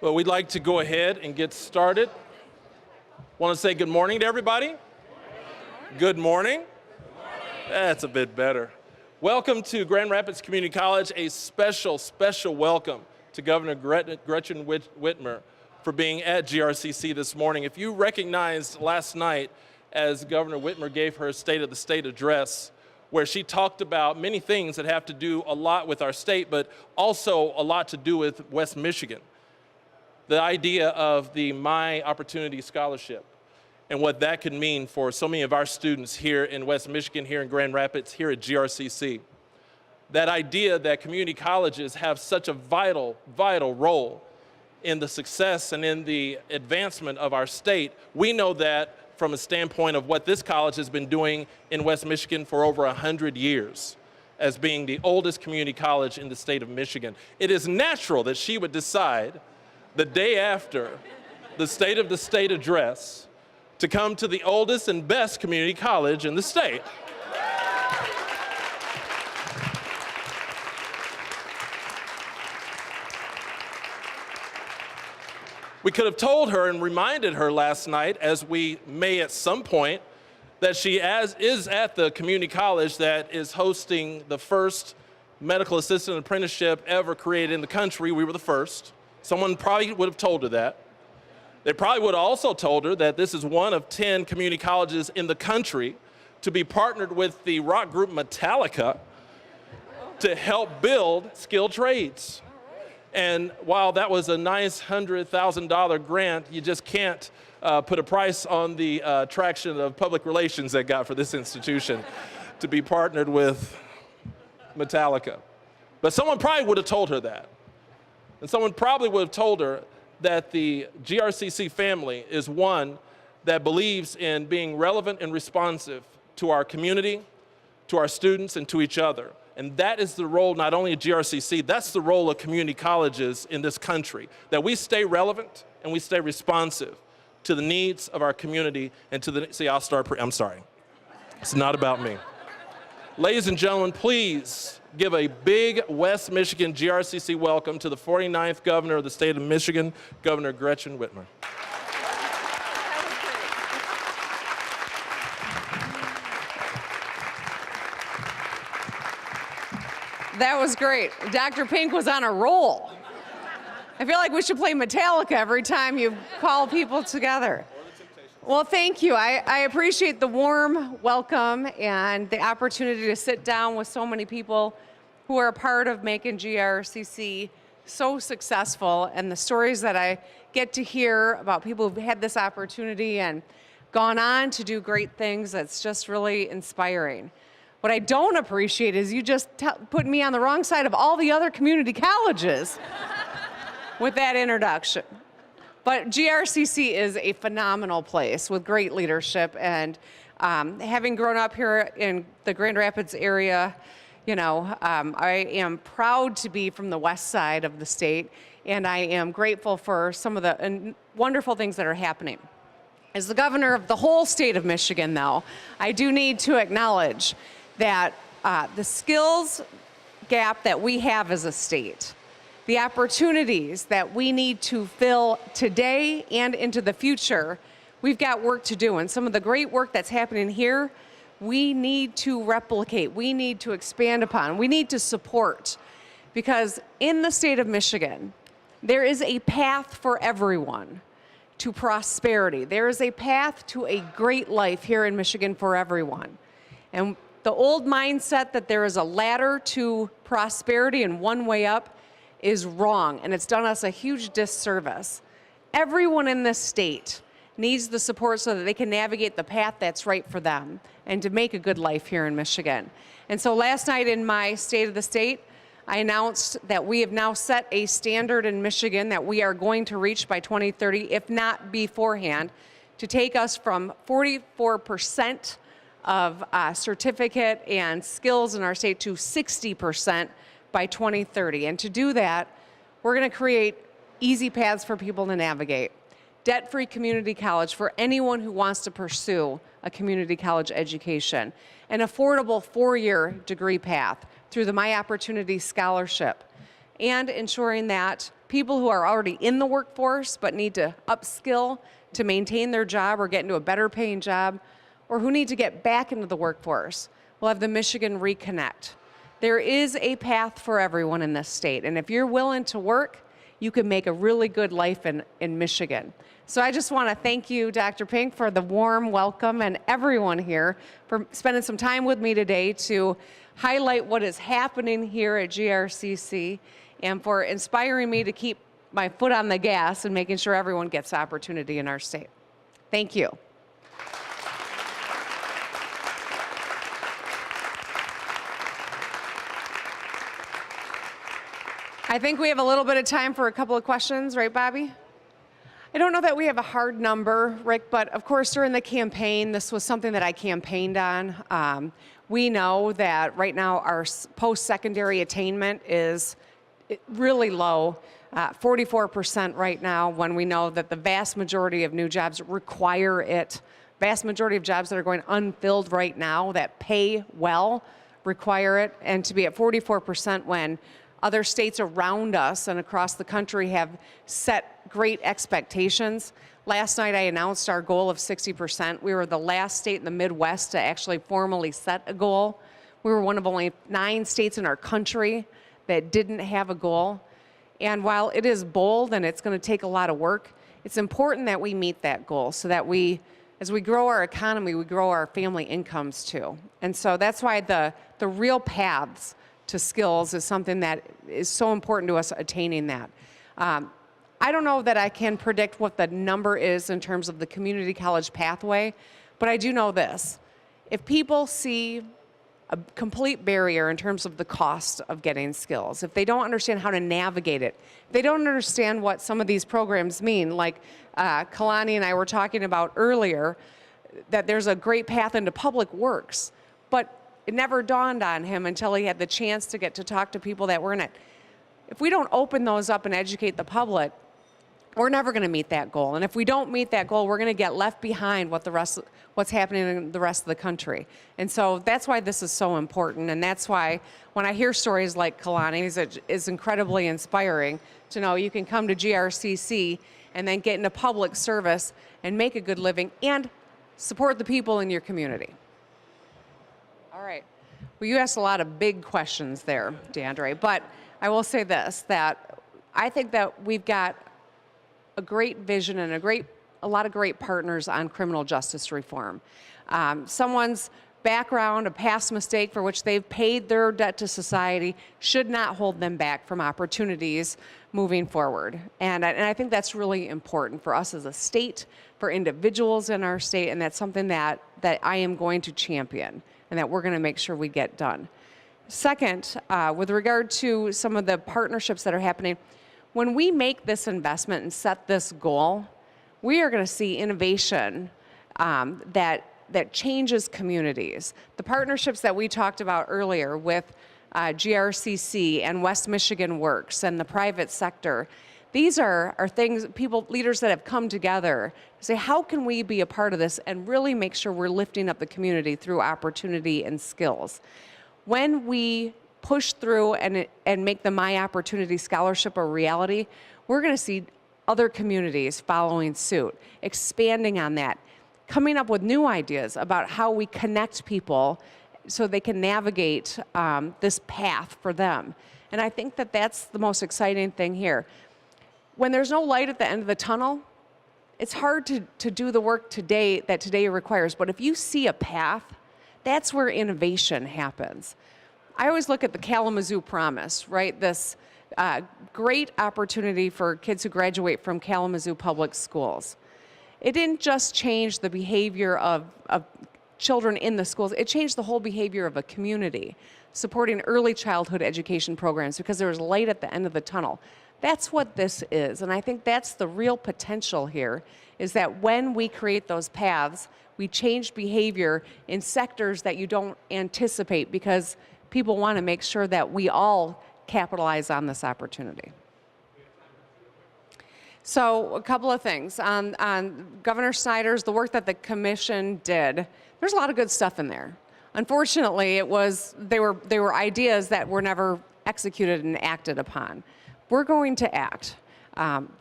Well, we'd like to go ahead and get started. Want to say good morning to everybody? Good morning. That's a bit better. Welcome to Grand Rapids Community College. A special welcome to Governor Gretchen Whitmer for being at GRCC this morning. If you recognized last night as Governor Whitmer gave her State of the State address, where she talked about many things that have to do a lot with our state, but also a lot to do with West Michigan. The idea of the My Opportunity Scholarship and what that could mean for so many of our students here in West Michigan, here in Grand Rapids, here at GRCC. That idea that community colleges have such a vital role in the success and in the advancement of our state. We know that from a standpoint of what this college has been doing in West Michigan for over 100 years as being the oldest community college in the state of Michigan. It is natural that she would decide the day after the State of the State address to come to the oldest and best community college in the state. We could have told her and reminded her last night, as we may at some point, that she is at the community college that is hosting the first medical assistant apprenticeship ever created in the country. We were the first. Someone probably would have told her that. They probably would have also told her that this is one of 10 community colleges in the country to be partnered with the rock group Metallica to help build skilled trades. And while that was a nice $100,000 grant, you just can't put a price on the traction of public relations that got for this institution to be partnered with Metallica. But someone probably would have told her that. And someone probably would have told her that the GRCC family is one that believes in being relevant and responsive to our community, to our students, and to each other. And that is the role not only of GRCC, that's the role of community colleges in this country, that we stay relevant and we stay responsive to the needs of our community and to the, see, I'm sorry. It's not about me. Ladies and gentlemen, please give a big West Michigan GRCC welcome to the 49th governor of the state of Michigan, Governor Gretchen Whitmer. That was great. Dr. Pink was on a roll. I feel like we should play Metallica every time you call people together. Well, thank you. I appreciate the warm welcome and the opportunity to sit down with so many people who are a part of making GRCC so successful, and the stories that I get to hear about people who've had this opportunity and gone on to do great things. That's just really inspiring. What I don't appreciate is you just put me on the wrong side of all the other community colleges with that introduction. But GRCC is a phenomenal place with great leadership, and having grown up here in the Grand Rapids area, you know, I am proud to be from the west side of the state, and I am grateful for some of the wonderful things that are happening. As the governor of the whole state of Michigan, though, I do need to acknowledge that the skills gap that we have as a state, the opportunities that we need to fill today and into the future, we've got work to do. And some of the great work that's happening here, we need to replicate, we need to expand upon, we need to support. Because in the state of Michigan, there is a path for everyone to prosperity. There is a path to a great life here in Michigan for everyone. And the old mindset that there is a ladder to prosperity and one way up is wrong, and it's done us a huge disservice. Everyone in this state needs the support so that they can navigate the path that's right for them and to make a good life here in Michigan. And so last night in my State of the State, I announced that we have now set a standard in Michigan that we are going to reach by 2030, if not beforehand, to take us from 44% of certificate and skills in our state to 60% by 2030. And to do that, we're going to create easy paths for people to navigate. Debt-free community college for anyone who wants to pursue a community college education. An affordable 4-year degree path through the My Opportunity Scholarship. And ensuring that people who are already in the workforce but need to upskill to maintain their job or get into a better paying job, or who need to get back into the workforce. We'll have the Michigan Reconnect. There is a path for everyone in this state, and if you're willing to work, you can make a really good life in Michigan. So I just want to thank you, Dr. Pink, for the warm welcome, and everyone here for spending some time with me today to highlight what is happening here at GRCC and for inspiring me to keep my foot on the gas and making sure everyone gets opportunity in our state. Thank you. I think we have a little bit of time for a couple of questions, right, Bobby? I don't know that we have a hard number, Rick, but of course during the campaign, this was something that I campaigned on. We know that right now our post-secondary attainment is really low, 44% right now, when we know that the vast majority of new jobs require it. Vast majority of jobs that are going unfilled right now that pay well require it, and to be at 44% when other states around us and across the country have set great expectations. Last night I announced our goal of 60%. We were the last state in the Midwest to actually formally set a goal. We were one of only 9 states in our country that didn't have a goal. And while it is bold and it's going to take a lot of work, it's important that we meet that goal so that as we grow our economy, we grow our family incomes too. And so that's why the real paths to skills is something that is so important to us attaining that. I don't know that I can predict what the number is in terms of the community college pathway, but I do know this. If people see a complete barrier in terms of the cost of getting skills, if they don't understand how to navigate it, if they don't understand what some of these programs mean, like Kalani and I were talking about earlier, that there's a great path into public works, but it never dawned on him until he had the chance to get to talk to people that were in it. If we don't open those up and educate the public, we're never going to meet that goal. And if we don't meet that goal, we're going to get left behind what's happening in the rest of the country. And so that's why this is so important. And that's why when I hear stories like Kalani's, it is incredibly inspiring to know you can come to GRCC and then get into public service and make a good living and support the people in your community. All right. Well, you asked a lot of big questions there, DeAndre, but I will say this, that I think that we've got a great vision and a lot of great partners on criminal justice reform. Someone's background, a past mistake for which they've paid their debt to society should not hold them back from opportunities moving forward. And I think that's really important for us as a state, for individuals in our state, and that's something that I am going to champion and that we're going to make sure we get done. Second, with regard to some of the partnerships that are happening, when we make this investment and set this goal, we are going to see innovation that changes communities. The partnerships that we talked about earlier with GRCC and West Michigan Works and the private sector, these are things, leaders that have come together to say, how can we be a part of this and really make sure we're lifting up the community through opportunity and skills? When we push through and make the My Opportunity Scholarship a reality, we're going to see other communities following suit, expanding on that, coming up with new ideas about how we connect people so they can navigate this path for them. And I think that that's the most exciting thing here. When there's no light at the end of the tunnel, it's hard to do the work that today requires. But if you see a path, that's where innovation happens. I always look at the Kalamazoo Promise, right? This great opportunity for kids who graduate from Kalamazoo Public Schools. It didn't just change the behavior of children in the schools, it changed the whole behavior of a community, supporting early childhood education programs because there was light at the end of the tunnel. That's what this is, and I think that's the real potential here, is that when we create those paths, we change behavior in sectors that you don't anticipate because people want to make sure that we all capitalize on this opportunity. So a couple of things. On Governor Snyder's, the work that the commission did, there's a lot of good stuff in there. Unfortunately, they were ideas that were never executed and acted upon. we're going to act.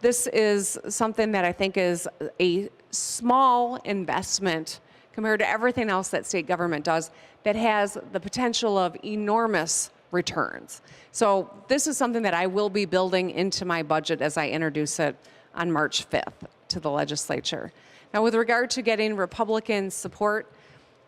This is something that I think is a small investment compared to everything else that state government does that has the potential of enormous returns. So this is something that I will be building into my budget as I introduce it on March 5th to the legislature. Now, with regard to getting Republican support,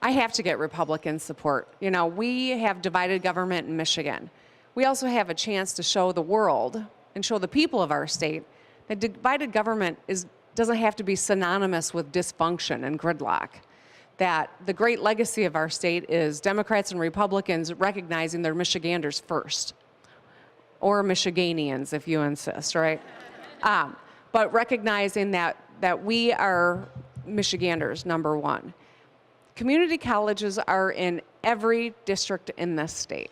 I have to get Republican support. You know, we have divided government in Michigan. We also have a chance to show the world and show the people of our state that divided government doesn't have to be synonymous with dysfunction and gridlock. That the great legacy of our state is Democrats and Republicans recognizing they're Michiganders first, or Michiganians if you insist, right? But recognizing that we are Michiganders, number one. Community colleges are in every district in this state.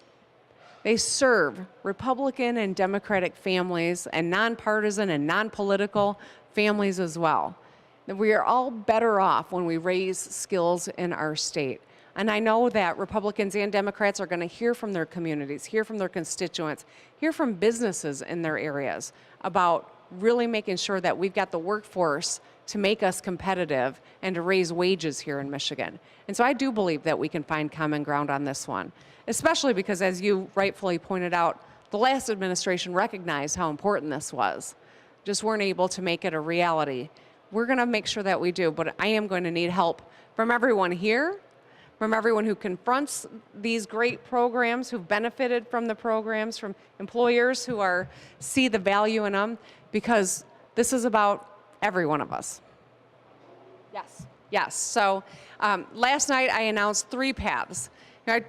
They serve Republican and Democratic families and nonpartisan and non-political families as well. We are all better off when we raise skills in our state. And I know that Republicans and Democrats are going to hear from their communities, hear from their constituents, hear from businesses in their areas about really making sure that we've got the workforce to make us competitive and to raise wages here in Michigan. And so I do believe that we can find common ground on this one, especially because, as you rightfully pointed out, the last administration recognized how important this was, just weren't able to make it a reality. We're going to make sure that we do, but I am going to need help from everyone here, from everyone who confronts these great programs, who've benefited from the programs, from employers who see the value in them, because this is about every one of us. Yes. Yes. So last night I announced 3 paths. Now,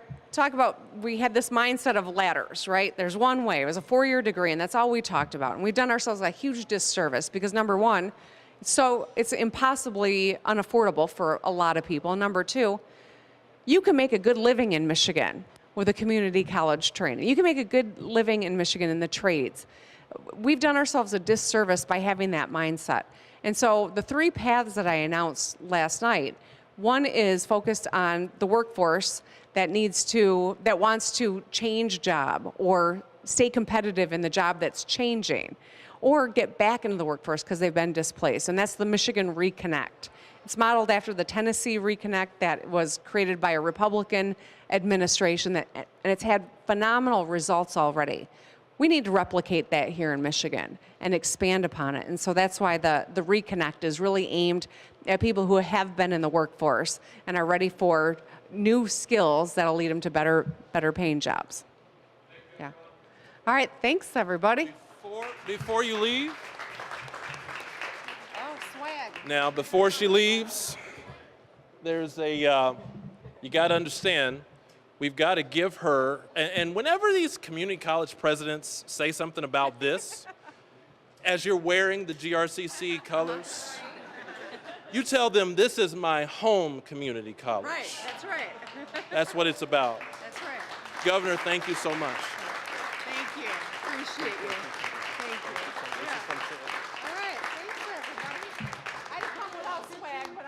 we had this mindset of ladders, right? There's one way. It was a 4-year degree, and that's all we talked about. And we've done ourselves a huge disservice because, number one, so it's impossibly unaffordable for a lot of people. Number two, you can make a good living in Michigan with a community college training. You can make a good living in Michigan in the trades. We've done ourselves a disservice by having that mindset. And so the 3 paths that I announced last night, one is focused on the workforce that wants to change job or stay competitive in the job that's changing, or get back into the workforce because they've been displaced. And that's the Michigan Reconnect. It's modeled after the Tennessee Reconnect that was created by a Republican administration, and it's had phenomenal results already. We need to replicate that here in Michigan and expand upon it. And so that's why the Reconnect is really aimed at people who have been in the workforce and are ready for new skills that'll lead them to better paying jobs. Yeah. All right, thanks everybody. Before you leave, oh, swag. now before she leaves, there's you got to understand, we've got to give her, and whenever these community college presidents say something about this, as you're wearing the GRCC colors, you tell them this is my home community college. Right, that's right. That's what it's about. That's right. Governor, thank you so much. Thank you. Appreciate you. Thank you. Yeah. All right. Thanks, everybody. I didn't come without swag, but